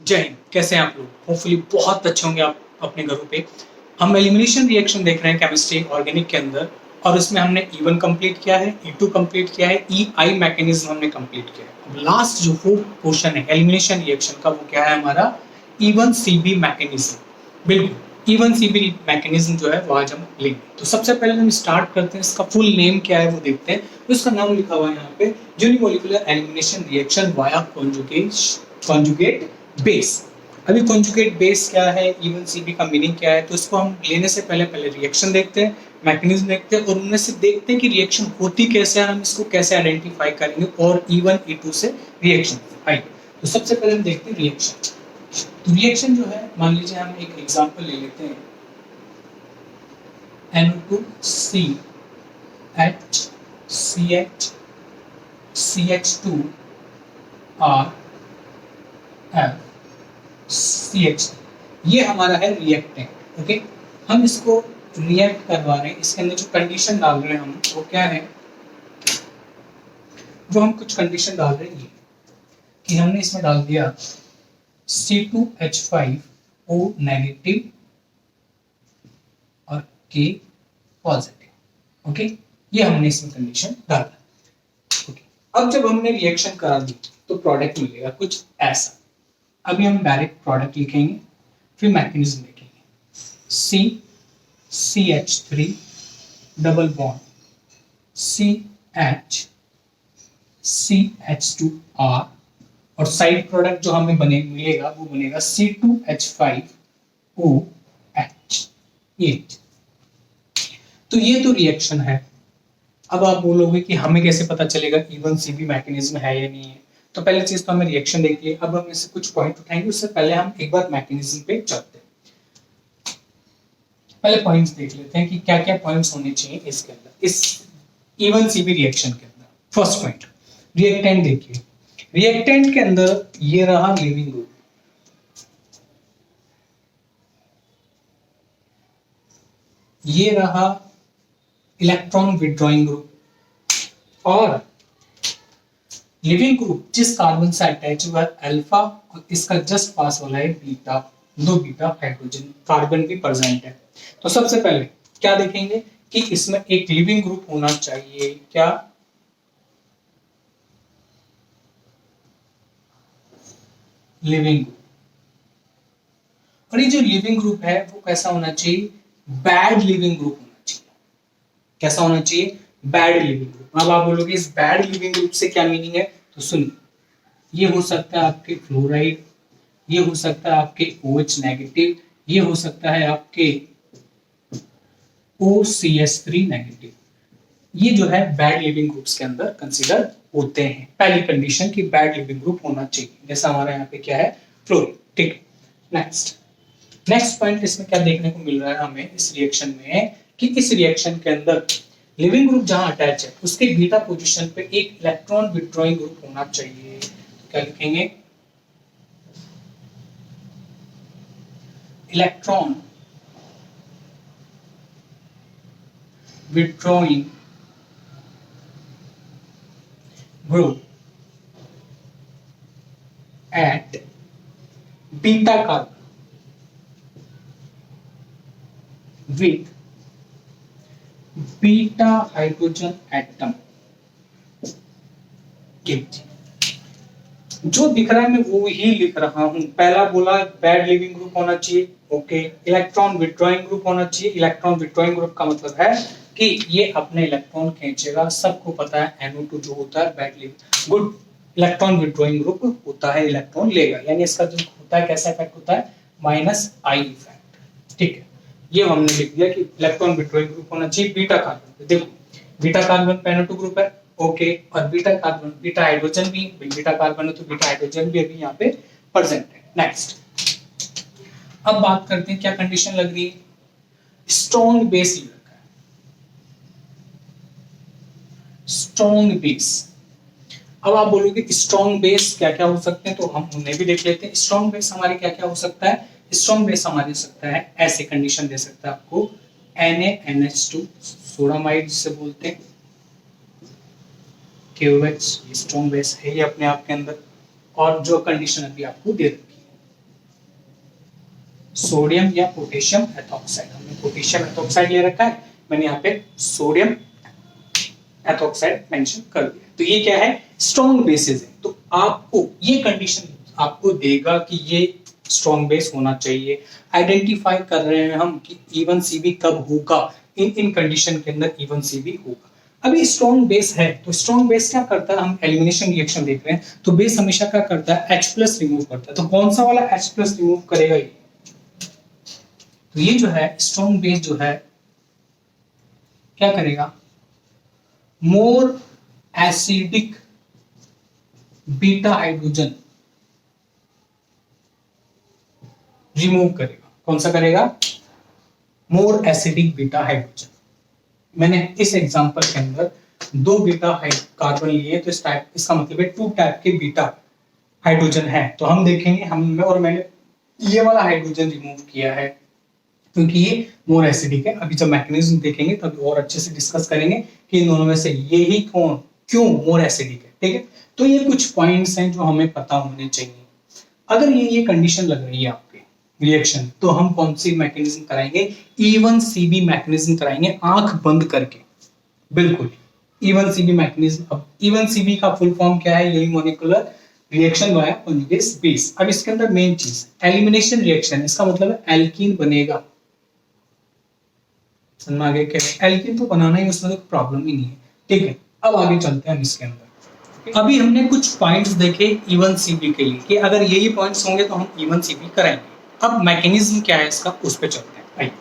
जय हिंद। कैसे हैं आप लोग? होपफुली बहुत अच्छे होंगे आप अपने घरों पे। हम एलिमिनेशन रिएक्शन देख रहे हैं केमिस्ट्री ऑर्गेनिक के अंदर, और उसमें हमने E1 कंप्लीट किया है, E2 कंप्लीट किया है, EI मैकेनिज्म हमने कंप्लीट किया है। अब लास्ट जो फोर्थ पोर्शन है एलिमिनेशन रिएक्शन का, वो क्या है हमारा E1CB मैकेनिज्म। बिल्कुल E1CB मैकेनिज्म जो है वो आज हम लेंगे। तो सबसे पहले हम स्टार्ट करते हैं, इसका फुल नेम क्या है वो देखते हैं। तो इसका नाम लिखा हुआ है यहाँ पे, unimolecular elimination reaction via conjugate base. अभी कॉन्जुगेट बेस क्या है, E1CB का मीनिंग क्या है, तो इसको हम लेने से पहले पहले रिएक्शन देखते हैं, मैकेनिज्म देखते हैं, और उनमें से देखते हैं कि रिएक्शन होती कैसे है, हम इसको कैसे आइडेंटिफाई करेंगे, और E1 E2 से रिएक्शन आएगी। तो सबसे पहले हम देखते हैं रिएक्शन। तो रिएक्शन जो है, मान लीजिए हम एक एग्जांपल ले लेते हैं, NO2 CH CH CH2 R F CH, ये हमारा है रिएक्टेंट। ओके, हम इसको रिएक्ट करवा रहे हैं, इसके अंदर जो कंडीशन डाल रहे हैं हम, वो क्या है, जो हम कुछ कंडीशन डाल रहे हैं ये कि हमने इसमें डाल दिया C2H5O नेगेटिव और K पॉजिटिव। ओके, ये हमने इसमें कंडीशन डाला। ओके, अब जब हमने रिएक्शन करा दी तो प्रोडक्ट मिलेगा कुछ ऐसा। अभी हम डायरेक्ट प्रोडक्ट लिखेंगे, फिर मैकेनिज्म लिखेंगे। CH3 double bond CH CH2R, और साइड प्रोडक्ट जो हमें मिलेगा वो बनेगा C2H5OH। तो ये तो रिएक्शन है। अब आप बोलोगे कि हमें कैसे पता चलेगा E1CB मैकेनिज्म है या नहीं है। तो पहले चीज तो हमें रिएक्शन देखिए। अब हम इससे कुछ पॉइंट उठाएंगे, उससे पहले हम एक बार मैकेनिज्म पे चलते हैं। पहले पॉइंट्स देख लेते हैं कि क्या क्या पॉइंट्स होने चाहिए इसके अंदर, इस E1CB रिएक्शन के अंदर। फर्स्ट पॉइंट, रिएक्टेंट देखिए। रिएक्टेंट के अंदर ये रहा लिविंग ग्रुप, ये रहा इलेक्ट्रॉन विड्रॉइंग ग्रुप, और लिविंग ग्रुप जिस कार्बन से अटैच हुआ है अल्फा, और इसका जस्ट पास वाला है बीटा, दो बीटा हाइड्रोजन कार्बन भी प्रेजेंट है। तो सबसे पहले क्या देखेंगे कि इसमें एक लिविंग ग्रुप होना चाहिए। क्या? Leaving group. और ये जो लिविंग ग्रुप है वो कैसा होना चाहिए? बैड लिविंग ग्रुप होना चाहिए। कैसा होना चाहिए? Bad leaving group. अब आप बोलोगे इस बैड लिविंग ग्रुप से क्या मीनिंग है, तो सुनिए, ये हो सकता है आपके फ्लोराइड, ये हो सकता है आपके OH नेगेटिव, ये हो सकता है आपके OCH3 नेगेटिव। ये जो है बैड लिविंग ग्रुप्स के अंदर कंसीडर होते हैं। पहली कंडीशन कि बैड लिविंग ग्रुप होना चाहिए, जैसा हमारा यहाँ पे क्या है, फ्लोरीन। ठीक है, नेक्स्ट पॉइंट इसमें क्या देखने को मिल रहा है हमें इस रिएक्शन में, कि इस रिएक्शन के अंदर लिविंग ग्रुप जहां अटैच है उसके बीटा पोजीशन पे एक इलेक्ट्रॉन विड्रॉइंग ग्रुप होना चाहिए। तो क्या लिखेंगे? Electron withdrawing group at beta carbon with beta hydrogen atom। जो दिख रहा है मैं वो ही लिख रहा हूं। पहला बोला बैड लिविंग ग्रुप होना चाहिए, ओके। इलेक्ट्रॉन विड्रॉइंग ग्रुप होना चाहिए। इलेक्ट्रॉन विड्रॉइंग ग्रुप का मतलब है कि ये अपने इलेक्ट्रॉन खींचेगा। सबको पता है NO2 जो होता है bad living good electron withdrawing group होता है, इलेक्ट्रॉन लेगा, यानी इसका जो होता है कैसा इफेक्ट होता है, -I इफेक्ट। ठीक है, ये हमने लिख दिया कि इलेक्ट्रॉन विड्रॉइंग ग्रुप होना चाहिए बीटा कार्बन। देखो बीटा कार्बन पे NO2 ग्रुप है, ओके, और बीटा कार्बन, बीटा हाइड्रोजन भी, बीटा कार्बन है तो बीटा हाइड्रोजन भी अभी यहाँ पे प्रेजेंट है। नेक्स्ट, अब बात करते हैं क्या कंडीशन लग रही है। स्ट्रॉन्ग बेस लगा है, स्ट्रॉन्ग बेस। अब आप बोलोगे स्ट्रॉन्ग बेस क्या क्या हो सकते हैं, तो हम उन्हें भी देख लेते हैं। स्ट्रॉन्ग बेस हमारे क्या क्या हो सकता है। स्ट्रॉन्ग बेस हमारे सकता है, ऐसे कंडीशन दे सकता है आपको, NaNH2 सोडामाइड जिसे बोलते हैं, KOH, स्ट्रॉन्ग बेस है ये अपने आप के अंदर। और जो कंडीशन अभी आपको दे रखी है, सोडियम या पोटेशियम एथॉक्साइड। हमने पोटेशियम एथॉक्साइड ले रखा है, मैंने यहाँ पे सोडियम एथॉक्साइड मेंशन कर दिया। तो ये क्या है, स्ट्रॉन्ग बेसिस है। तो आपको ये कंडीशन आपको देगा कि ये स्ट्रॉन्ग बेस होना चाहिए। आइडेंटिफाई कर रहे हैं हम कि इवन सीबी कब होगा, इन कंडीशन के अंदर इवन सीबी होगा। अभी स्ट्रॉन्ग बेस है तो स्ट्रॉन्ग बेस क्या करता है, हम एलिमिनेशन रिएक्शन देख रहे हैं तो बेस हमेशा क्या करता है, H+ रिमूव करता है। तो कौन सा वाला H+ रिमूव करेगा ये, तो ये जो है स्ट्रॉन्ग बेस जो है क्या करेगा, more acidic beta hydrogen remove करेगा। कौन सा करेगा, मोर एसिडिक बीटा हाइड्रोजन। मैंने इस एग्जांपल के अंदर 2 बीटा कार्बन लिए, तो इस टाइप, इसका मतलब है 2 टाइप के बीटा हाइड्रोजन है। तो हम देखेंगे, हम और मैंने ये वाला हाइड्रोजन रिमूव किया है क्योंकि ये मोर एसिडिक है। अभी जब मैकेनिज्म देखेंगे तब और अच्छे से डिस्कस करेंगे कि इन दोनों में से ये ही कौन क्यों मोर एसिडिक है। ठीक है, तो ये कुछ पॉइंट्स हैं जो हमें पता होने चाहिए। अगर ये कंडीशन लग रही है आपके रिएक्शन, तो हम कौन सी मैकेनिज्म कराएंगे, इवन सीबी मैकेनिज्म कराएंगे, आंख बंद करके। बिल्कुल इवन सीबी मैकेनिज्म। अब इवन सीबी का फुल फॉर्म क्या है, unimolecular reaction via conjugate base. अब इसके अंदर मेन चीज एलिमिनेशन रिएक्शन, इसका मतलब है एल्कीन बनेगा। समझ में आ गया क्या, एल्कीन तो बनाना ही उसमें तो प्रॉब्लम ही नहीं है। ठीक है, अब आगे चलते हैं हम इसके अंदर। अभी हमने कुछ पॉइंट्स देखे इवन सीबी के लिए कि अगर यही पॉइंट्स होंगे तो हम इवन सीबी कराएंगे। अब मैकेनिज्म क्या है इसका, उस पे चलते हैं। आइए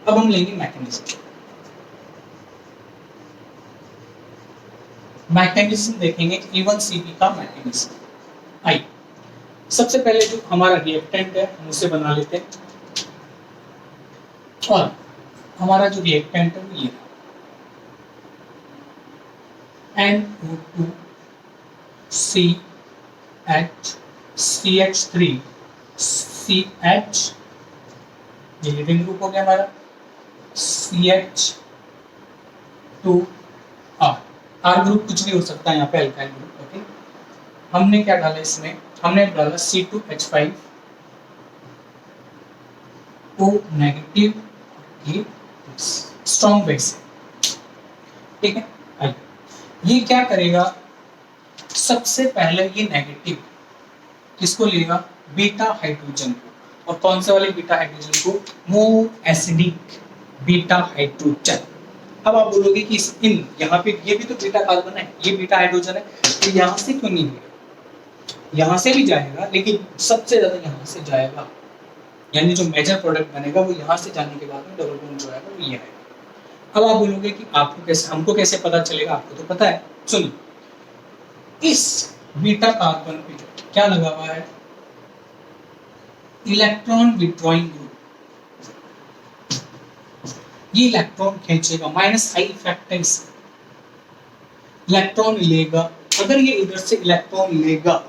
अब हम लेंगे मैकेनिज्म। मैकेनिज्म देखेंगे इवन सीबी का मैकेनिज्म। आइए सबसे पहले जो हमारा रिएक्टेंट है हम उसे बना लेते हैं, और हमारा जो रिएक्टेंट है वो ये NO2 CH3 CH, ये लीविंग ग्रुप हो गया हमारा, CH2R। R ग्रुप कुछ भी हो सकता है यहाँ पे, अल्काइल ग्रुप। ओके, हमने क्या डाला इसमें, हमने डाला C2H5O नेगेटिव, ये स्ट्रॉन्ग बेस है। ठीक है, ये क्या करेगा, सबसे पहले ये नेगेटिव किसको लेगा, बीटा हाइड्रोजन को। और कौन से वाले बीटा हाइड्रोजन को, मोर एसिडिक बीटा हाइड्रोजन। अब आप बोलोगे कि इन यहाँ पे ये भी तो बीटा कार्बन है, ये बीटा हाइड्रोजन है, तो यहाँ से क्यों नहीं लेगा, यहाँ से भी जाएगा लेकिन सबसे ज्यादा यहाँ से जाएगा, यानी जो मेजर प्रोडक्ट बनेगा वो यहाँ से जाने के बाद में डबल बॉन्ड जो आएगा वो ये आएगा। अब आप बोलोगे कि आपको कैसे, हमको कैसे पता चलेगा, आपको तो पता है। सुनिए, इस बीटा कार्बन पे क्या लगा हुआ है, इलेक्ट्रॉन विड्रॉइंग ग्रुप। ये इलेक्ट्रॉन खींचेगा, -I इफेक्ट है इसका, इलेक्ट्रॉन लेगा। अगर ये इधर से इलेक्ट्रॉन लेगा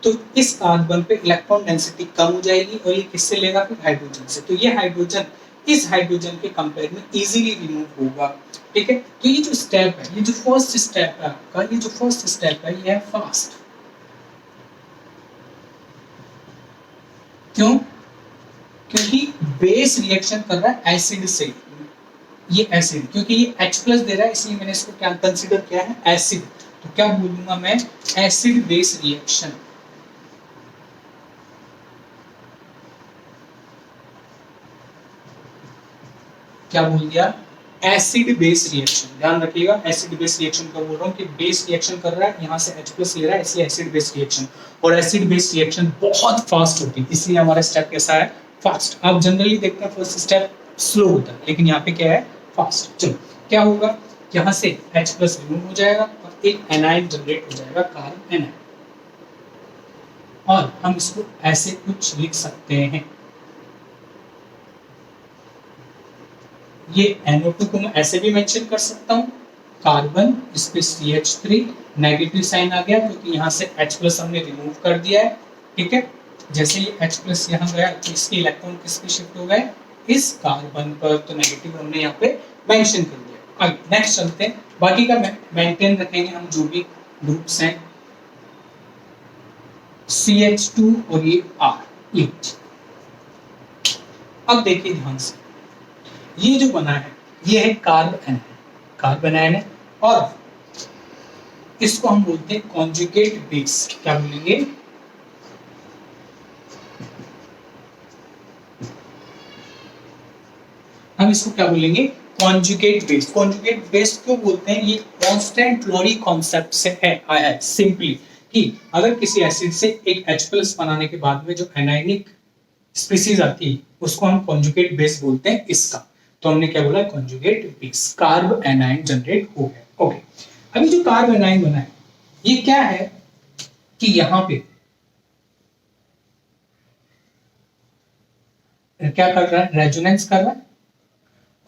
तो इस कार्बन पे इलेक्ट्रॉन डेंसिटी कम हो जाएगी, और ये किससे लेगा, फिर हाइड्रोजन से। तो ये हाइड्रोजन इस हाइड्रोजन के कंपेयर में इजीली रिमूव होगा। ठीक है, तो ये जो स्टेप है, ये जो फर्स्ट स्टेप है आपका, ये जो फर्स्ट स्टेप है ये है फास्ट। क्यों, क्योंकि बेस रिएक्शन कर रहा है एसिड से, ये एसिड, क्योंकि ये H+ दे रहा है इसलिए मैंने इसको क्या कंसीडर किया है, एसिड। तो क्या बोलूंगा मैं, एसिड बेस रिएक्शन। क्या बोल दिया, एसिड बेस रिएक्शन। ध्यान रखिएगा, एसिड बेस रिएक्शन का बोल रहा हूँ कि बेस रिएक्शन कर रहा है, यहाँ से H+ ले रहा है, इसलिए एसिड बेस रिएक्शन। और एसिड बेस रिएक्शन बहुत फास्ट होती है, इसलिए हमारा स्टेप कैसा है, फास्ट। आप जनरली देखते हैं फर्स्ट स्टेप स्लो होता है, लेकिन यहाँ पे क्या है, फास्ट। चलो क्या होगा, यहाँ से H+ रिमूव हो जाएगा और एक एनाइन जनरेट हो जाएगा, कार्बन एनाइन। और हम इसको ऐसे कुछ लिख सकते हैं, ये NO2 को मैं ऐसे भी मेंशन कर सकता हूँ, कार्बन इस पे CH3, नेगेटिव साइन आ गया क्योंकि यहाँ से H+ हमने रिमूव कर दिया है। ठीक है, जैसे ये H+ यहाँ गया तो इसके इलेक्ट्रॉन किस पे शिफ्ट हो गए, इस कार्बन पर। तो नेगेटिव हमने यहाँ पे मेंशन कर दिया। आगे नेक्स्ट चलते हैं, बाकी का मेंटेन रखेंगे हम जो भी ग्रुप्स हैं, CH2 और ये R। अब देखिए ध्यान से, ये जो बना है ये है कार्ब एनायन, कार्ब एनायन है, और इसको हम बोलते हैं कॉन्जुगेट बेस। क्या बोलेंगे? हम इसको क्या बोलेंगे? Conjugate base. कॉन्जुगेट बेस क्यों बोलते हैं? ये कांस्टेंट लोरी कॉन्सेप्ट से है आया है सिंपली, कि अगर किसी एसिड से एक H+ बनाने के बाद में जो एनायनिक स्पीसीज आती है उसको हम कॉन्जुगेट बेस बोलते हैं इसका। तो हमने क्या बोला? Conjugate base. Carb anion generate हो गया। ओके, अभी जो कार्ब एनायन बना है ये क्या है कि यहां पे क्या कर रहा है? रेजोनेंस कर रहा है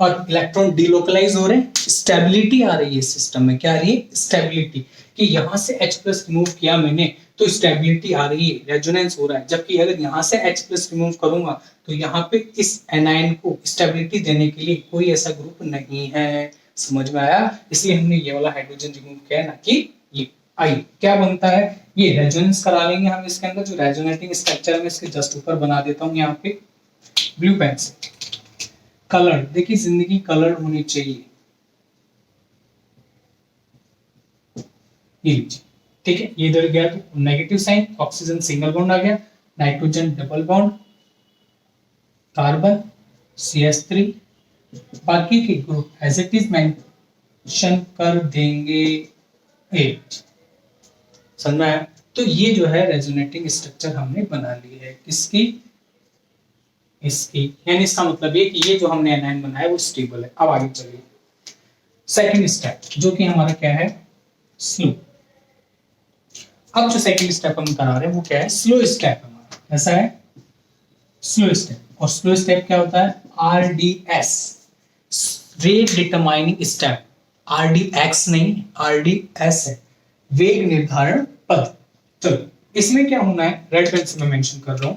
और इलेक्ट्रॉन डिलोकलाइज हो रहे हैं, स्टेबिलिटी आ रही है सिस्टम में। क्या आ रही है? स्टेबिलिटी, कि यहां से H+ रिमूव किया मैंने तो स्टेबिलिटी आ रही है, रेजोनेंस हो रहा है। जबकि अगर यहां से H+ रिमूव करूंगा तो यहाँ पे इस एनायन को स्टेबिलिटी देने के लिए कोई ऐसा ग्रुप नहीं है। समझ में आया? इसलिए हमने ये वाला हाइड्रोजन रिमूव किया, ना कि ये। आइए क्या बनता है, ये रेजोनेंस करा लेंगे हम इसके अंदर। जो रेजोनेटिंग स्ट्रक्चर है मैं इसके जस्ट ऊपर बना देता हूँ यहाँ पे ब्लू पेन से। कलर, देखिए जिंदगी कलर होनी चाहिए, ये लीजिए। ठीक है, ये इधर गया तो negative sign, oxygen single bond आ गया, nitrogen double bond, carbon CH3, बाकी के group as it is mention कर देंगे 8। समझ में आया? तो ये जो है रेजोनेटिंग स्ट्रक्चर हमने बना ली है किसकी? इसकी। यानी इसका मतलब ये कि ये जो हमने एनायन बनाया वो स्टेबल है। अब आगे चलिए सेकंड स्टेप, जो कि हमारा क्या है? स्लो। अब जो सेकंड स्टेप हम करा रहे हैं वो क्या है? स्लो स्टेप हमारा। कैसा है? Slow step. और स्लो स्टेप क्या होता है? RDS, rate determining step. RDX नहीं, RDS है, वेग निर्धारण पद। चलो इसमें क्या होना है, रेड पेन से मैं मेंशन कर रहा हूं।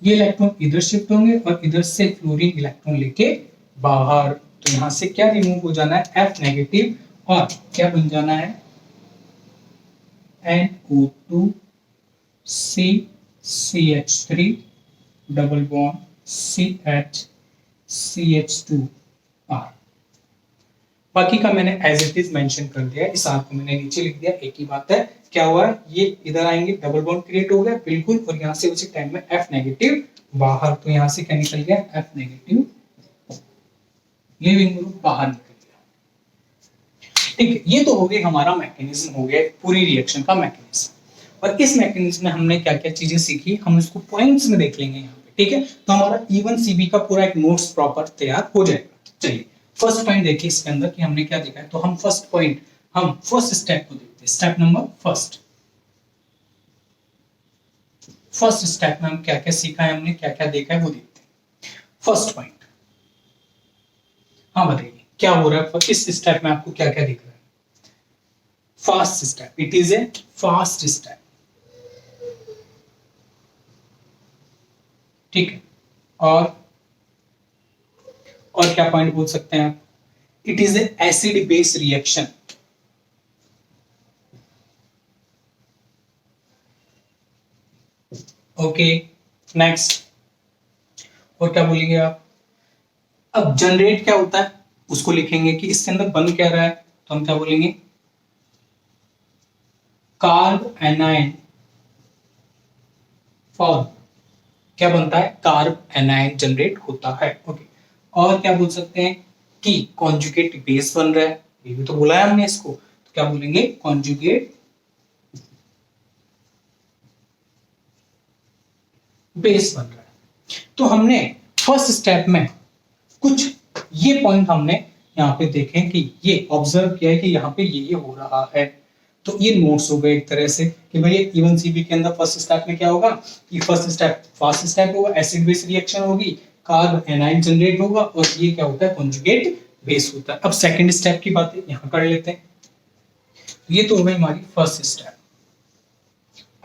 ये इलेक्ट्रॉन इधर शिफ्ट होंगे और इधर से फ्लोरीन इलेक्ट्रॉन लेके बाहर। तो यहां से क्या रिमूव हो जाना है? F नेगेटिव, और क्या बन जाना है? NO2 CH3 double bond CH2R। बाकी का मैंने एज इट इज मेंशन कर दिया, इस आर को मैंने नीचे लिख दिया। एक ही बात है, क्या हुआ? ये इधर आएंगे, डबल बॉन्ड क्रिएट हो गया बिल्कुल, और यहां से उसी टाइम में F नेगेटिव बाहर। तो यहां से क्या निकल गया? F नेगेटिव लिविंग ग्रुप बाहर निकल गया। ठीक है, ये तो हो गई हमारा मैकेनिज्म, हो गया पूरी रिएक्शन का मैकेनिज्म। और इस मैकेनिज्म में हमने क्या क्या चीजें सीखी हम इसको पॉइंट्स में देख लेंगे यहाँ पे। ठीक है, तो हमारा E1CB का पूरा एक नोट्स प्रॉपर तैयार हो जाएगा। चलिए फर्स्ट पॉइंट देखिए इसके अंदर कि हमने क्या देखा है। तो हम फर्स्ट पॉइंट, हम फर्स्ट स्टेप को देखते हैं। स्टेप नंबर फर्स्ट स्टेप में हम क्या क्या सीखा है, हमने क्या क्या देखा है वो देखते हैं। फर्स्ट पॉइंट, हाँ बताइए क्या हो रहा है इस स्टेप में, आपको क्या क्या दिख रहा है? Fast step, it is a fast step. ठीक है, और क्या पॉइंट बोल सकते हैं आप? It is a acid base reaction. Okay, next, और क्या बोलेंगे आप? अब जनरेट क्या होता है उसको लिखेंगे कि इसके अंदर बन क्या रहा है। तो हम क्या बोलेंगे? Carb anion form. क्या बनता है? कार्ब एनायन जनरेट होता है। ओके, और क्या बोल सकते हैं कि कॉन्जुगेट बेस बन रहा है, ये भी तो बोला है हमने इसको। तो क्या बोलेंगे? कॉन्जुगेट बेस बन रहा है। तो हमने फर्स्ट स्टेप में कुछ ये पॉइंट हमने यहाँ पे देखे कि ये ऑब्जर्व किया है कि यहाँ पे ये हो रहा है। तो ये नोट्स हो गए एक तरह से कि भाई E1CB के अंदर फर्स्ट स्टेप में क्या होगा कि फर्स्ट स्टेप फास्ट स्टेप होगा, एसिड बेस रिएक्शन होगी, कार्ब एनायन जनरेट होगा, और ये क्या होता है? कॉन्जुगेट बेस होता है। अब सेकंड स्टेप की बात यहाँ कर लेते हैं। ये तो हो गई हमारी फर्स्ट स्टेप।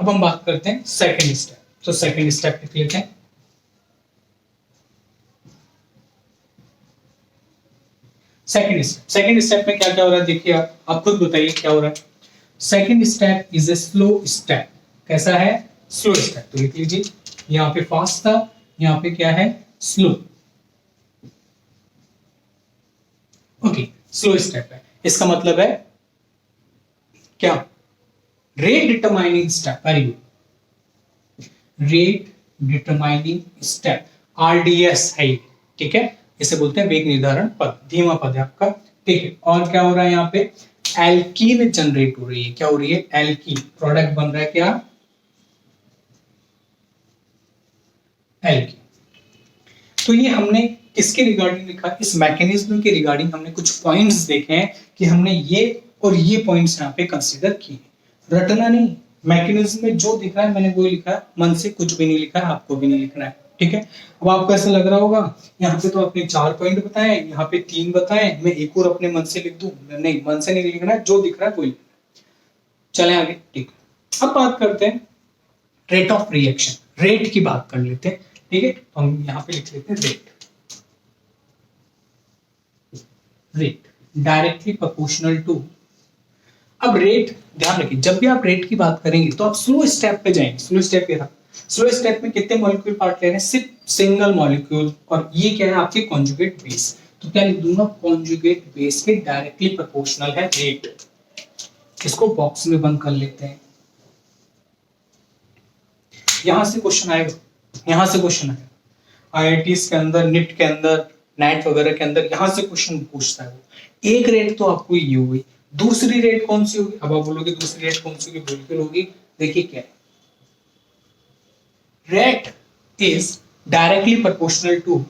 अब हम बात करते हैं सेकंड स्टेप। तो सेकंड स्टेप लिख लेते हैं। सेकंड स्टेप में क्या क्या हो रहा है देखिए, आप खुद बताइए क्या हो रहा है। Second step is a slow step. कैसा है? Slow step. तो लिख लीजिए, यहाँ पे फास्ट था, यहाँ पे क्या है, स्लो। ओके, स्लो स्टेप है, इसका मतलब है क्या, rate determining step. Very good, rate determining step, RDS है ये, ठीक है, इसे बोलते हैं वेग निर्धारण पद, धीमा पद है आपका, ठीक है। और क्या हो रहा है यहाँ पे, एल्कीन जनरेट हो रही है, क्या हो रही है, एल्कीन, प्रोडक्ट बन रहा है क्या, एल्कीन। तो ये हमने किसके रिगार्डिंग लिखा, इस मैकेनिज्म के रिगार्डिंग हमने कुछ पॉइंट्स देखे हैं कि हमने ये और ये पॉइंट्स यहाँ पे कंसीडर किए, रटना नहीं, मैकेनिज्म में जो दिख रहा है मैंने वो लिखा है, मन से कुछ भी नहीं लिखा है, आपको भी नहीं लिखना है, ठीक है। अब आपको ऐसा लग रहा होगा यहाँ पे तो आपने 4 पॉइंट बताए, यहाँ पे 3 बताए, मैं एक और अपने मन से लिख दूं, नहीं, मन से नहीं लिखना है, जो दिख रहा है वो लिखना है। चलें आगे, ठीक है। अब बात करते हैं रेट ऑफ रिएक्शन, रेट की बात कर लेते हैं, ठीक है। तो हम यहाँ पे लिख लेते हैं rate, rate directly proportional to. अब रेट ध्यान रखिए, जब भी आप रेट की बात करेंगे तो आप स्लो स्टेप पे जाएंगे, स्लो स्टेप ये रहा, स्लो स्टेप में कितने मॉलिक्यूल पार्ट ले रहे हैं, सिर्फ सिंगल मॉलिक्यूल, और ये क्या है आपके कॉन्जुगेट बेस, तो क्या लिख दूंगा, कॉन्जुगेट बेस के डायरेक्टली प्रोपोर्शनल है रेट। इसको बॉक्स में बंद कर लेते हैं, यहां से क्वेश्चन आएगा, यहां से क्वेश्चन आएगा, आईआईटीज के अंदर, निट के अंदर, नेट वगैरह के अंदर यहां से क्वेश्चन पूछता है वो। एक रेट तो आपको ये हो गई, दूसरी रेट कौन सी होगी, अब आप बोलोगे दूसरी रेट कौन सी होगी, बिल्कुल होगी, देखिए क्या है, rate is directly proportional to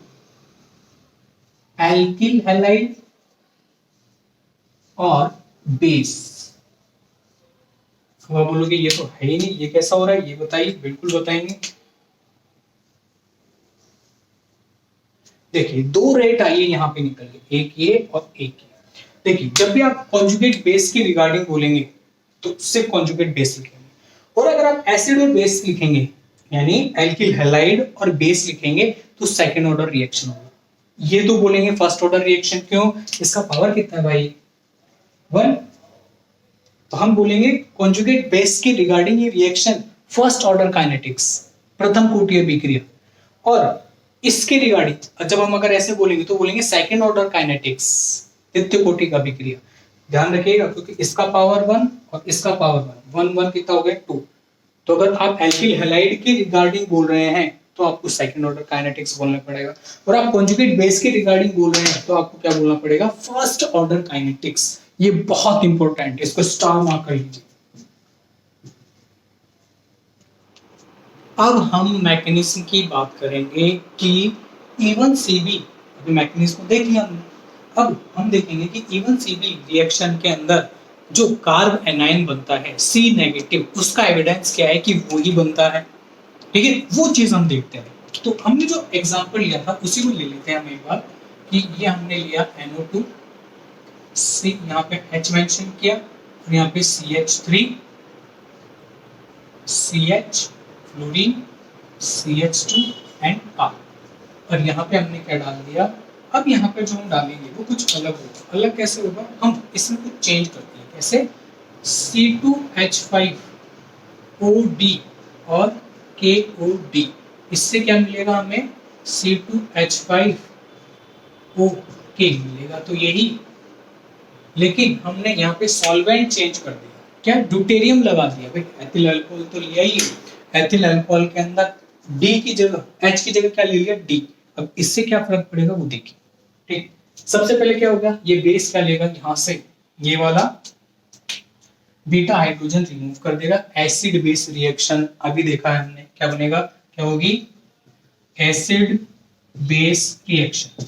alkyl halide और बेस। अब आप बोलोगे ये तो है ही नहीं, ये कैसा हो रहा है, ये बताइए, बिल्कुल बताएंगे। देखिए दो रेट आइए यहाँ पे निकल गए, एक ये और एक ये। देखिए जब भी आप कॉन्जुगेट बेस की रिगार्डिंग बोलेंगे तो सिर्फ कॉन्जुगेट बेस लिखेंगे, और अगर आप एसिड और बेस लिखेंगे यानी एल्किल हैलाइड और बेस लिखेंगे तो सेकंड ऑर्डर रिएक्शन होगा। ये तो बोलेंगे फर्स्ट ऑर्डर रिएक्शन, क्यों, इसका पावर कितना है भाई, 1। तो हम बोलेंगे कॉन्जुगेट बेस की रिगार्डिंग ये रिएक्शन फर्स्ट ऑर्डर काइनेटिक्स, प्रथम कोटीय अभिक्रिया, और इसके रिगार्डिंग जब हम अगर ऐसे बोलेंगे तो बोलेंगे सेकंड ऑर्डर काइनेटिक्स, द्वितीय कोटि का अभिक्रिया। ध्यान रखिएगा क्योंकि इसका पावर 1 और इसका पावर 1, 1 कितना हो गया 2। तो अगर आप एल्किल हैलाइड के रिगार्डिंग बोल रहे हैं तो आपको सेकंड ऑर्डर काइनेटिक्स बोलना पड़ेगा, और आप कॉन्जुगेट बेस के रिगार्डिंग बोल रहे हैं तो आपको क्या बोलना पड़ेगा, फर्स्ट ऑर्डर काइनेटिक्स। ये बहुत इंपॉर्टेंट है, इसको स्टार मार्क कर लीजिए। अब हम मैकेनिज्म की बात करेंगे कि इवन सीबी, अभी मैकेनिज्म को देख लिया हमने, अब हम देखेंगे कि इवन सीबी रिएक्शन के अंदर जो कार्ब एनाइन बनता है सी नेगेटिव, उसका एविडेंस क्या है कि वो ही बनता है, ठीक है, वो चीज हम देखते हैं। तो हमने जो एग्जांपल लिया था उसी को ले लेते हैं हम एक बार, कि ये हमने लिया NO2, सी यहाँ पे H मेंशन किया, और यहाँ पे CH3, CH fluorine, CH2 and R, और यहाँ पे हमने क्या डाल दिया। अब यहाँ पे जो हम डालेंगे वो कुछ अलग होगा, अलग कैसे होगा, हम इसमें कुछ चेंज करते हैं, कैसे, C2H5OD और KOD, इससे क्या मिलेगा हमें, C2H5OK मिलेगा, तो यही, लेकिन हमने यहाँ पे सॉल्वेंट चेंज कर दिया, क्या, ड्यूटेरियम लगा दिया, भाई एथिल अल्कोहल तो लिया ही, एथिल अल्कोहल के अंदर D की जगह, H की जगह क्या ले लिया, D। अब इससे क्या फर्क पड़ेगा वो देखिए, ठीक। सबसे पहले क्या होगा, ये बेस क्या लेगा, यहां से ये वाला बीटा हाइड्रोजन रिमूव कर देगा, एसिड बेस रिएक्शन अभी देखा है हमने, क्या बनेगा, क्या होगी, acid base reaction.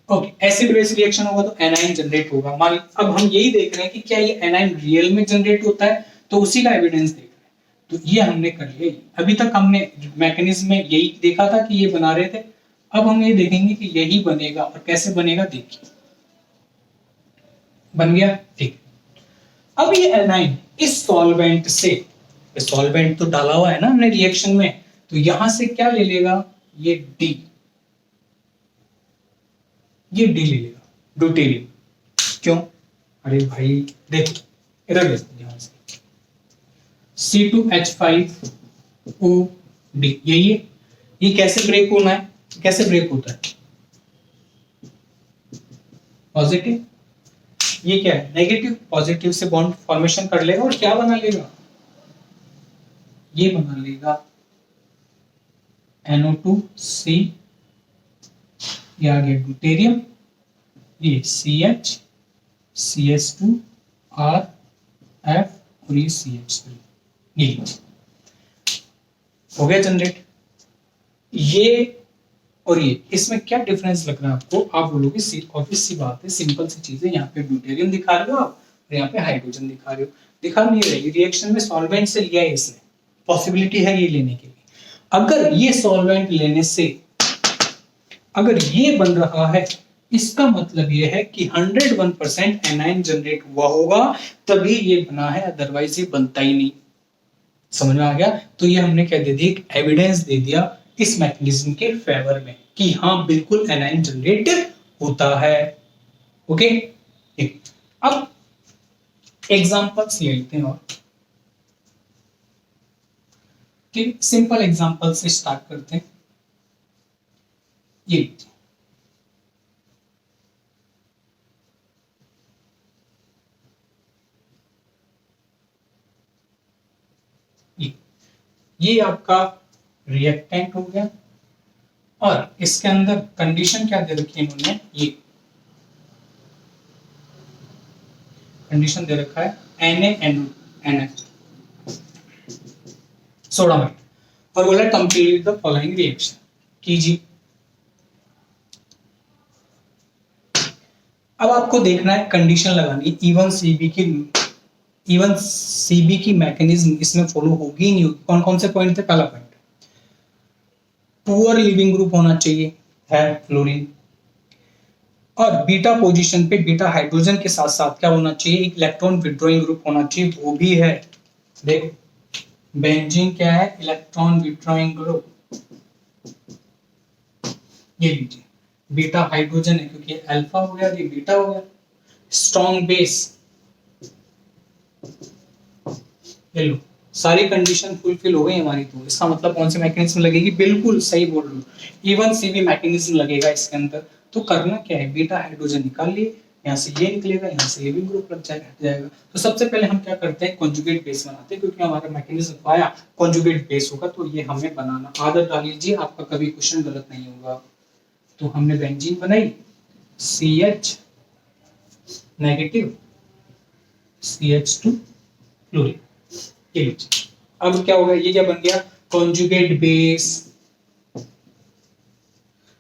Okay, acid base reaction होगा तो एनाइन जनरेट होगा। मान अब हम यही देख रहे हैं कि क्या ये एनाइन रियल में जनरेट होता है, तो उसी का एविडेंस देख रहे हैं, तो ये हमने कर लिया। अभी तक हमने मैकेनिज्म में यही देखा था कि ये बना रहे थे, अब हम ये देखेंगे कि यही बनेगा, और कैसे बनेगा देखिए, बन गया, ठीक। अब ये एनाइन इस सॉल्वेंट से, सॉल्वेंट तो डाला हुआ है ना हमने रिएक्शन में, तो यहां से क्या ले लेगा, ये डी, ये डी ले लेगा, ड्यूटेरियम। क्यों, अरे भाई देखो इधर देखो ध्यान से, C2H5OD यही है, ये कैसे ब्रेक होना है, कैसे ब्रेक होता है, पॉजिटिव, ये क्या है नेगेटिव, पॉजिटिव से बॉन्ड फॉर्मेशन कर लेगा और क्या बना लेगा, ये बना लेगा NO2C, ये आ गया ड्यूटेरियम, ये CH, CH2R F और ये CH3, ये हो गया जनरेट। ये और ये इसमें क्या डिफरेंस लग रहा है आपको, आप बोलोगे ऑब्वियस सी बात है, सिंपल सी चीज है, यहाँ पे ड्यूटेरियम दिखा रहे हो आप और यहाँ पे हाइड्रोजन दिखा रहे हो, दिखा नहीं रही, रिएक्शन में सॉल्वेंट से लिया है इसने, पॉसिबिलिटी है ये लेने के लिए। अगर ये सॉल्वेंट लेने से अगर ये बन रहा है, इसका मतलब ये है कि 101% एनाइन जनरेट हुआ होगा तभी ये बना है, अदरवाइज ये बनता ही नहीं। समझ में आ गया? तो ये हमने क्या दे दिया, एक एविडेंस दे दिया इस मैकेनिज्म के फेवर में कि हाँ बिल्कुल एनाइन जनरेट होता है। ओके, अब एग्जांपल्स ले लेते हैं और सिंपल एग्जांपल से स्टार्ट करते हैं। ये आपका रिएक्टेंट हो गया और इसके अंदर कंडीशन क्या दे रखी है इन्होंने, ये कंडीशन दे रखा है NaNO सोडामाइड और बोला कंप्लीट द फॉलोइंग रिएक्शन कीजिए। अब आपको देखना है, कंडीशन लगानी, इवन सीबी की मैकेनिज्म इसमें फॉलो होगी नहीं होगी। कौन कौन से पॉइंट थे, पहला पॉइंट पुअर लिविंग ग्रुप होना चाहिए, है फ्लोरीन, और बीटा पोजीशन पे बीटा हाइड्रोजन के साथ साथ क्या होना चाहिए, एक इलेक्ट्रॉन विड्रॉइंग ग्रुप होना चाहिए, वो भी है, देख बेंजीन क्या है, इलेक्ट्रॉन विड्रॉइंग ग्रुप, ये लीजिए बीटा हाइड्रोजन है क्योंकि अल्फा हो गया, ये बीटा हो गया, स्ट्रॉन्ग बेस, ये लो सारी कंडीशन फुलफिल हो गई हमारी। तो इसका मतलब कौन सी मैकेनिज्म लगेगी, बिल्कुल सही बोल रहे हो, इवन सीबी मैकेनिज्म लगेगा इसके अंदर। तो करना क्या है, बीटा हाइड्रोजन निकाल लिए, यहाँ से ये निकलेगा, यहाँ से लिविंग ग्रुप लग जाएगा, हट जाएगा। तो सबसे पहले हम क्या करते हैं, कॉन्जुगेट बेस बनाते हैं, क्योंकि हमारा मैकेनिज्म आया कॉन्जुगेट बेस होगा, तो ये हमें बनाना आदत डाल लीजिए, आपका कभी क्वेश्चन गलत नहीं होगा। तो हमने बेंजीन बनाई, CH नेगेटिव, CH2 फ्लोरीन, अब क्या होगा, ये क्या बन गया, कॉन्जुगेट बेस।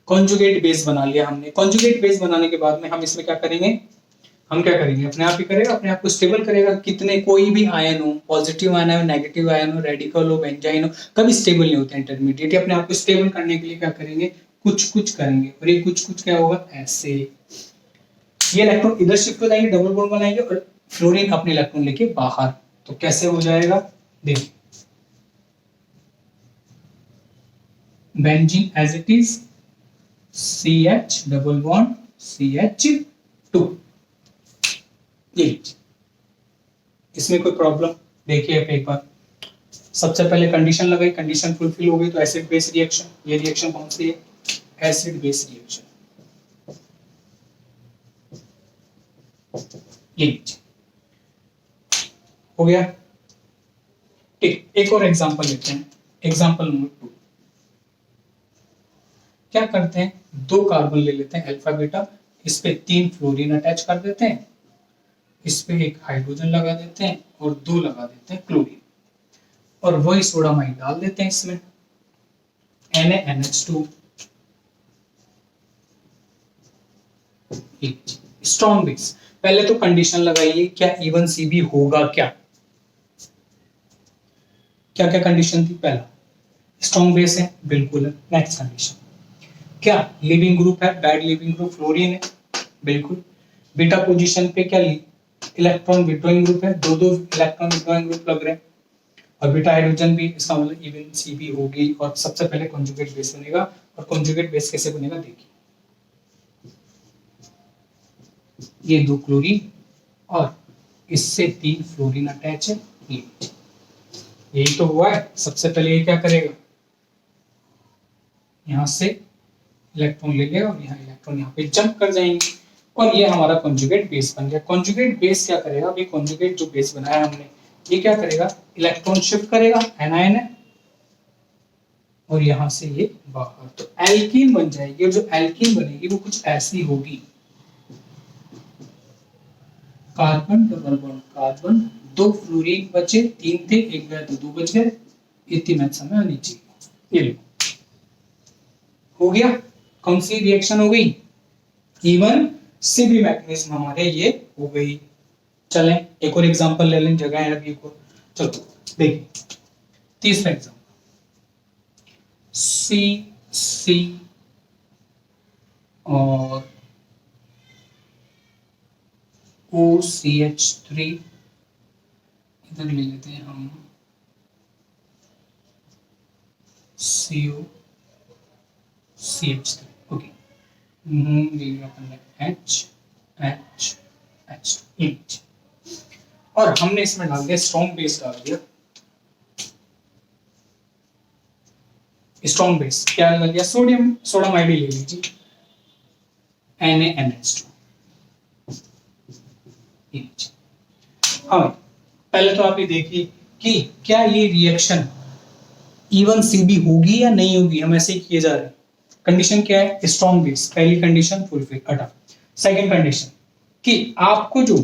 कॉन्जुगेट बेस बना लिया हमने। कॉन्जुगेट बेस बनाने के बाद में हम इसमें क्या करेंगे, हम क्या करेंगे, अपने आप ही करेगा, अपने आप को स्टेबल करेगा, कितने कोई भी आयन हो, पॉजिटिव आयन हो, नेगेटिव आयन हो, रेडिकल हो, बेंजाइन हो, कभी स्टेबल नहीं होते इंटरमीडिएट। अपने आप को स्टेबल करने के लिए क्या करेंगे, कुछ कुछ करेंगे, और ये कुछ कुछ क्या होगा, ऐसे ये इलेक्ट्रॉन इधर शिफ्ट हो जाएंगे, डबल बॉन्ड बनाएंगे और फ्लोरीन अपने इलेक्ट्रॉन लेके बाहर। तो कैसे हो जाएगा, देखिए benzene as it is, CH double bond CH2, ये इसमें कोई प्रॉब्लम, देखिए पेपर, सबसे पहले कंडीशन लगाई, कंडीशन फुलफिल हो गई तो एसिड बेस रिएक्शन, ये रिएक्शन कौन सी है, एसिड बेस रिएक्शन, ये हो गया। ठीक, एक और एग्जांपल लेते हैं, एग्जांपल नंबर 2। क्या करते हैं, दो कार्बन ले लेते हैं अल्फा बीटा, इस पे 3 फ्लोरीन अटैच कर देते हैं, इस पे एक हाइड्रोजन लगा देते हैं और 2 लगा देते हैं क्लोरीन, और वही सोडामाइड डाल देते हैं इसमें, NaNH2, स्ट्रॉन्ग बेस। पहले तो कंडीशन लगाइए, क्या इवन सीबी होगा, क्या क्या क्या कंडीशन थी, पहला स्ट्रॉन्ग बेस है, बिल्कुल है। नेक्स्ट कंडीशन क्या, लिविंग ग्रुप है, बैड लिविंग ग्रुप फ्लोरीन है, बिल्कुल। बीटा पोजीशन पे क्या, इलेक्ट्रॉन विड्रॉइंग ग्रुप है, दो दो इलेक्ट्रॉन विड्रॉइंग ग्रुप लग रहे हैं, और बीटा हाइड्रोजन भी, इसका मतलब इवन सीबी होगी। और सबसे पहले कॉन्जुगेट बेस बनेगा, और कॉन्जुगेट बेस कैसे बनेगा, देखिए ये 2 क्लोरीन और इससे 3 फ्लोरीन अटैच है, यही तो हुआ है। सबसे पहले ये क्या करेगा, यहाँ से इलेक्ट्रॉन ले लेगा और यहाँ इलेक्ट्रॉन यहाँ पे जंप कर जाएंगे और ये हमारा कॉन्जुगेट बेस बन गया। कॉन्जुगेट बेस क्या करेगा, अभी कॉन्जुगेट जो बेस बनाया हमने, ये क्या करेगा, इलेक्ट्रॉन शिफ्ट करेगा, एनायन है, और यहां से ये बाहर, तो एल्कीन बन जाएगी। और जो एल्कीन बनेगी वो कुछ ऐसी होगी, carbon double bond carbon, 2 fluorine बचे, 3 थे, 1 गया तो 2 बच गए, इतनी मैथ समय आनी चाहिए। ये लो, हो गया। कौन सी रिएक्शन हो गई, इवन सीबी मैकेनिज्म हमारे ये हो गई। चलें एक और एग्जांपल ले लें, जगह है अभी एक और। चलो देखिए तीसरा एग्जांपल, सी और OCH3, इधर ले लेते हैं हम CO CH3, ओके, ले लिया अपन ने H और हमने इसमें डाल दिया स्ट्रॉन्ग बेस, डाल दिया स्ट्रॉन्ग बेस, क्या डाल दिया, सोडियम आयोडाइड ले लीजिए, NaNH2। हाँ पहले तो आप ये देखिए कि क्या ये रिएक्शन इवन सीबी होगी या नहीं होगी, हम ऐसे ही किए जा रहे हैं। कंडीशन क्या है, स्ट्रॉन्ग बेस, पहली कंडीशन फुलफिल, हटा। सेकंड कंडीशन कि आपको जो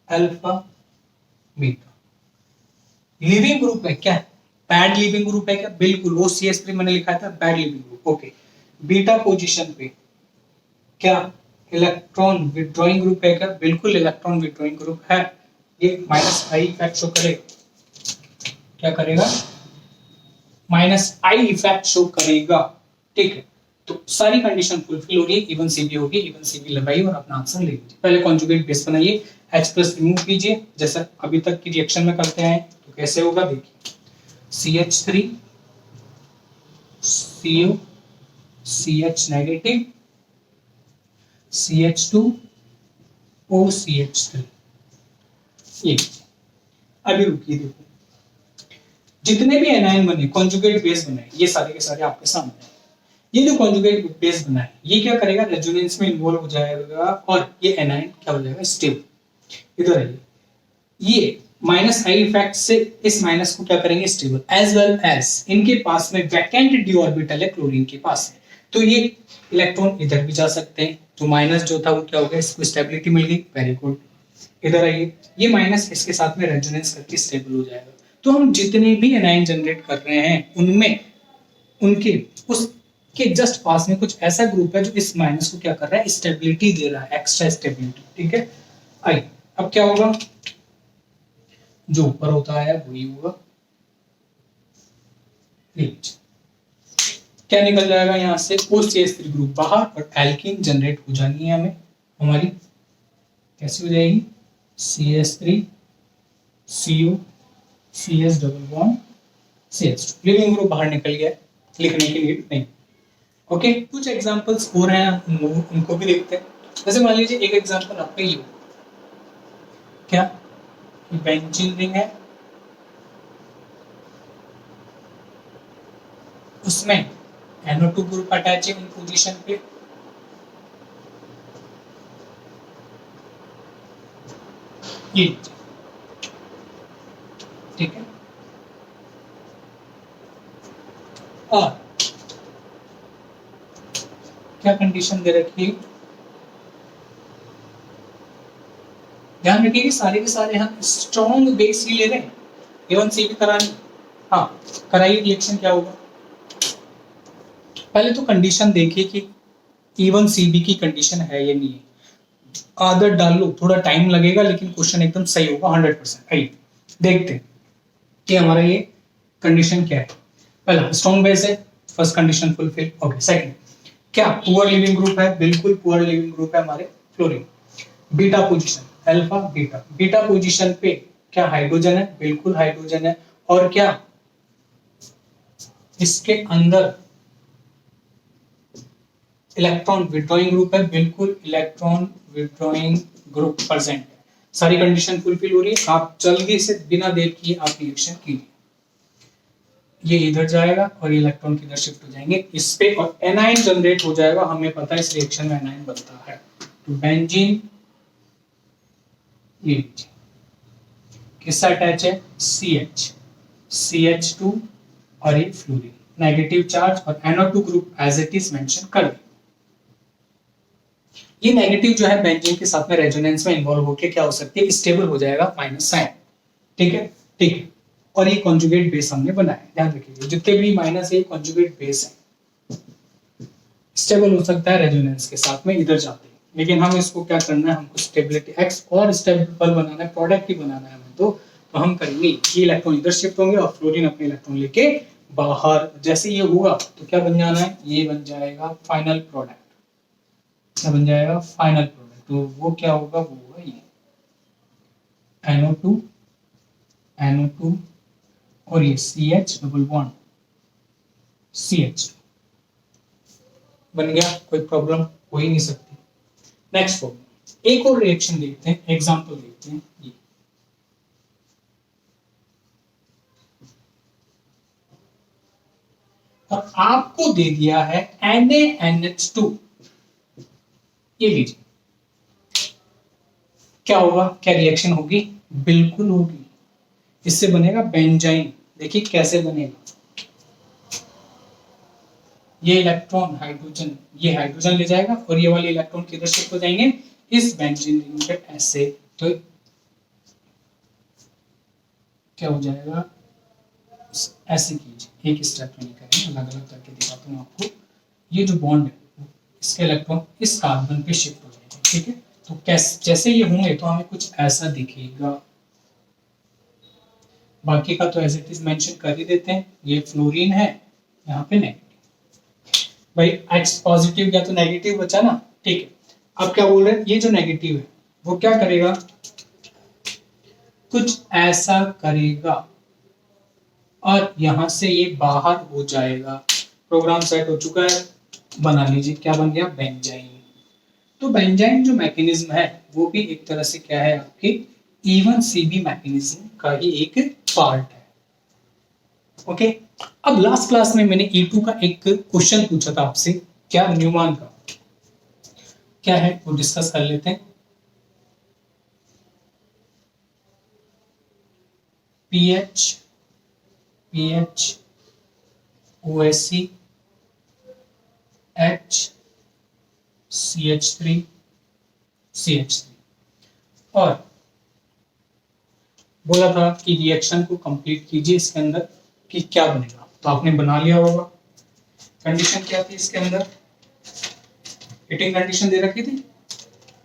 अल्फा बीटा लिविंग ग्रुप है, क्या बैड लिविंग ग्रुप है क्या, बिल्कुल, वो CH3 मैंने लिखा था bad leaving group, okay. Beta position पे क्या इलेक्ट्रॉन विड्रॉइंग ग्रुप है क्या, बिल्कुल इलेक्ट्रॉन विड्रॉइंग ग्रुप है। ये -I इफेक्ट शो करेगा, क्या करेगा, -I इफेक्ट शो करेगा, ठीक है। तो सारी कंडीशन फुलफिल हो रही है, इवन सीबी होगी, इवन सीबी लगाइए और अपना आंसर ले लीजिए। पहले कॉन्जुगेट बेस बनाइए, H+ रिमूव कीजिए, जैसा अभी तक की रिएक्शन में करते हैं। तो कैसे होगा देखिए, CH3 CO CH negative, CH2 OCH3, ये। अभी रुकिए, देखो जितने भी एनायन बने, कॉन्जुगेट बेस बने, ये सारे के सारे आपके सामने हैं। ये जो कॉन्जुगेट बेस बना है, ये क्या करेगा, रेजोनेंस में इन्वॉल्व हो जाएगा और ये एनायन क्या हो जाएगा, स्टेबल। इधर आइए, ये -I इफेक्ट से इस माइनस को क्या करेंगे, स्टेबल, एज वेल एज इनके पास में वैकेंट डी ऑर्बिटल है क्लोरीन के पास है, तो ये इलेक्ट्रॉन इधर भी जा सकते हैं। तो माइनस जो था वो क्या हो गया, इसको स्टेबिलिटी मिल गई, वेरी गुड। इधर आइए, ये माइनस इसके साथ में रेजोनेंस करके स्टेबल हो जाएगा। तो हम जितने भी एनायन जनरेट कर रहे हैं उनमें उनके उसके जस्ट पास में कुछ ऐसा ग्रुप है जो इस माइनस को क्या कर रहा है, स्टेबिलिटी दे रहा है, एक्स्ट्रा स्टेबिलिटी, ठीक है। आइए अब क्या होगा, जो ऊपर होता है वही होगा, क्या निकल जाएगा यहाँ से, OCH3 ग्रुप बाहर और एल्कीन जनरेट हो जानी है हमें, हमारी कैसे हो जाएगी, CH3 CO CS double bond CH2, leaving group बाहर निकल गया, लिखने की नीड नहीं, ओके। कुछ एग्जांपल्स हो रहे हैं, उनको भी देखते हैं। जैसे मान लीजिए एक एग्जांपल आपका ये, क्या बेंजीन रिंग है, उसमें NO2 ग्रुप अटैच है इन पोजीशन पे, ये ठीक है। और क्या कंडीशन दे रखी है, ध्यान रखिए कि सारे के सारे हम स्ट्रॉन्ग बेस ही ले रहे हैं, इवन सी भी करानी, हाँ कराइए, रिएक्शन क्या होगा। पहले तो कंडीशन देखिए कि इवन सीबी की कंडीशन है या नहीं है, आदत डाल लो, थोड़ा टाइम लगेगा लेकिन क्वेश्चन एकदम सही होगा 100%। आइए देखते हैं कि हमारा ये कंडीशन क्या है। पहला स्ट्रॉन्ग बेस है, first condition fulfil, okay. Second, क्या पुअर लिविंग ग्रुप है, बिल्कुल पुअर लिविंग ग्रुप है हमारे fluorine. Beta position, alpha beta, beta position पे क्या हाइड्रोजन है, बिल्कुल हाइड्रोजन है, और क्या इसके अंदर इलेक्ट्रॉन विड्रॉइंग ग्रुप है, बिल्कुल इलेक्ट्रॉन विड्रॉइंग ग्रुप प्रेजेंट है। सारी कंडीशन फुलफिल हो रही है, आप जल्दी से बिना देर किए आप रिएक्शन कीजिए। ये इधर जाएगा और ये इलेक्ट्रॉन किधर शिफ्ट हो जाएंगे इस पे, और एनाइन जनरेट हो जाएगा। हमें पता है इस रिएक्शन में एनाइन बनता है। तो बेंजीन ये किससे अटैच है, CH2 और ये फ्लोरीन, नेगेटिव चार्ज, और NO2 group as it is mention कर दिया। ये नेगेटिव जो है बेंजीन के साथ में रेजोनेंस में इन्वॉल्व होकर क्या हो सकती है, स्टेबल हो जाएगा माइनस साइन। ठीक है, ठीक है। और ये कॉन्जुगेट बेस हमने बनाया, ध्यान रखिए जितने भी माइनस है कॉन्जुगेट बेस है, स्टेबल हो सकता है रेजोनेंस के साथ में इधर जाते हैं, लेकिन हम इसको क्या करना है, हमको स्टेबिलिटी एक्स और स्टेबल बनाना है, प्रोडक्ट ही बनाना है हमें। तो हम करेंगे ये इलेक्ट्रॉन इधर शिफ्ट होंगे और फ्लोरीन अपने इलेक्ट्रॉन लेके बाहर, जैसे ये होगा तो क्या बन जाना है, ये बन जाएगा फाइनल प्रोडक्ट। क्या बन जाएगा, फाइनल प्रोडक्ट। तो वो क्या होगा, वो होगा ये NO2 और ये CH डबल बॉन्ड CH बन गया, कोई प्रॉब्लम हो ही नहीं सकती। नेक्स्ट प्रॉब्लम, एक और रिएक्शन देखते हैं, एग्जांपल देखते हैं। ये और आपको दे दिया है NaNH2, ये लीजिए, क्या होगा, क्या रिएक्शन होगी, बिल्कुल होगी, इससे बनेगा बेंजाइन। देखिए कैसे बनेगा, ये इलेक्ट्रॉन हाइड्रोजन, ये हाइड्रोजन ले जाएगा और ये वाले इलेक्ट्रॉन किधर शिफ्ट हो जाएंगे, इस बेंजीन रिंग पे ऐसे। तो क्या हो जाएगा, ऐसे कीजिए, एक स्टेप में नहीं करेंगे, अलग अलग करके दिखाता हूँ आपको। ये जो बॉन्ड है इसके इलेक्ट्रॉन इस कार्बन पे शिफ्ट हो जाएंगे। ठीक है, तो कैसे, जैसे ये होंगे तो हमें कुछ ऐसा दिखेगा। बाकी का तो एज इट इज मेंशन कर ही देते हैं। ये फ्लोरीन है, यहाँ पे नेगेटिव, भाई X पॉजिटिव या तो नेगेटिव बचा ना। ठीक है, अब क्या बोल रहे हैं, ये जो नेगेटिव है वो क्या करेगा, कुछ ऐसा करेगा और यहां से ये बाहर हो जाएगा। प्रोग्राम सेट हो चुका है, बना लीजिए, क्या बन गया, बेंजाइन। तो बेंजाइन जो मैकेनिज्म है वो भी एक तरह से क्या है, आपके E1CB मैकेनिज्म का ही एक पार्ट है। ओके, अब लास्ट क्लास में मैंने E2 का एक क्वेश्चन पूछा था आपसे, क्या न्यूमैन का क्या है वो डिस्कस कर लेते हैं। PH OSC H CH3 और बोला था कि रिएक्शन को कंप्लीट कीजिए इसके अंदर कि क्या बनेगा, तो आपने बना लिया होगा। कंडीशन क्या थी इसके अंदर, हीटिंग कंडीशन दे रखी थी,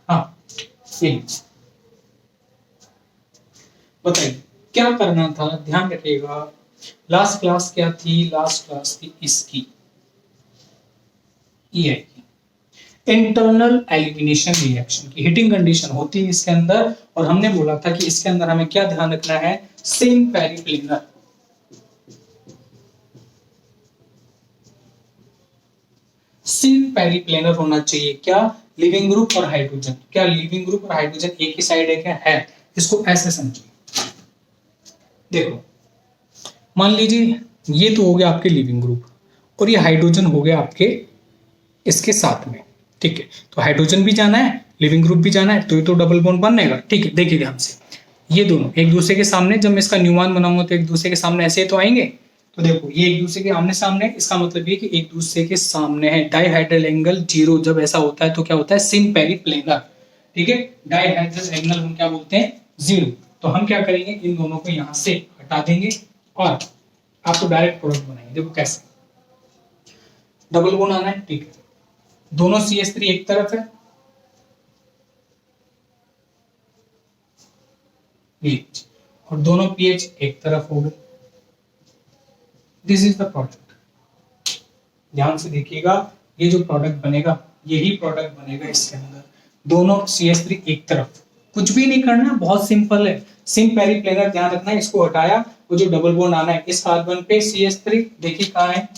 हाँ ये बताइए क्या करना था, ध्यान रखिएगा। लास्ट क्लास क्या थी, लास्ट क्लास थी इसकी EI की, इंटरनल एलिमिनेशन रिएक्शन की हीटिंग कंडीशन होती है इसके अंदर। और हमने बोला था कि इसके अंदर हमें क्या ध्यान रखना है, सेम पेरिप्लेनर, सेम पेरिप्लेनर होना चाहिए। क्या, लिविंग ग्रुप और हाइड्रोजन, क्या लिविंग ग्रुप और हाइड्रोजन एक ही साइड है, क्या है, इसको ऐसे समझिए। देखो मान लीजिए ये तो हो गया आपके लिविंग ग्रुप और ये हाइड्रोजन हो गया आपके इसके साथ में। ठीक है, तो हाइड्रोजन भी जाना है, लिविंग ग्रुप भी जाना है, तो ये तो डबल बॉन्ड बनेगा। ठीक है, देखिए ध्यान से, ये दोनों एक दूसरे के सामने, जब मैं इसका न्यूमैन बनाऊंगा तो एक दूसरे के सामने ऐसे तो आएंगे। तो देखो ये एक दूसरे के आमने सामने, इसका मतलब ये कि एक दूसरे के सामने है। डाइहाइड्रल एंगल 0 जब ऐसा होता है तो क्या होता है, सिन पेरिप्लेनर। ठीक है, डाइहाइड्रल एंगल हम क्या बोलते हैं, 0। तो हम क्या करेंगे, इन दोनों को यहां से हटा देंगे और आपको डायरेक्ट प्रोडक्ट बनाएंगे। देखो कैसे, डबल बॉन्ड आना है। ठीक है, दोनों CH3 एक तरफ है, और दोनों pH एक तरफ हो गए। दिस इज द प्रोडक्ट, ध्यान से देखिएगा, ये जो प्रोडक्ट बनेगा यही प्रोडक्ट बनेगा इसके अंदर। दोनों CH3 एक तरफ, कुछ भी नहीं करना, बहुत सिंपल है। सिम पेरिप्लेनर ध्यान रखना है, इसको हटाया, वो जो डबल बॉन्ड आना है इस कार्बन पे CH3 देखिए कहाँ है,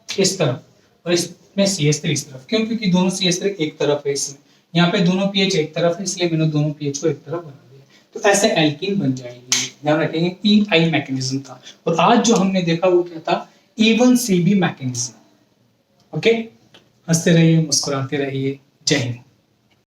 इस तरफ, और इसमें CH3 इस तरफ। क्यों, क्योंकि दोनों CH3 एक तरफ है इसमें। यहाँ पे दोनों pH एक तरफ है, इसलिए मैंने दोनों pH को एक तरफ बना दिया। तो ऐसे एल्कीन बन जाएगी। ध्यान रखेंगे ई आई मैकेनिज्म था। और आज जो हमने देखा वो क्या था, E1CB मैकेनिज्म। ओके, हंसते रहिए, मुस्कुराते रहिए। जय हिंद।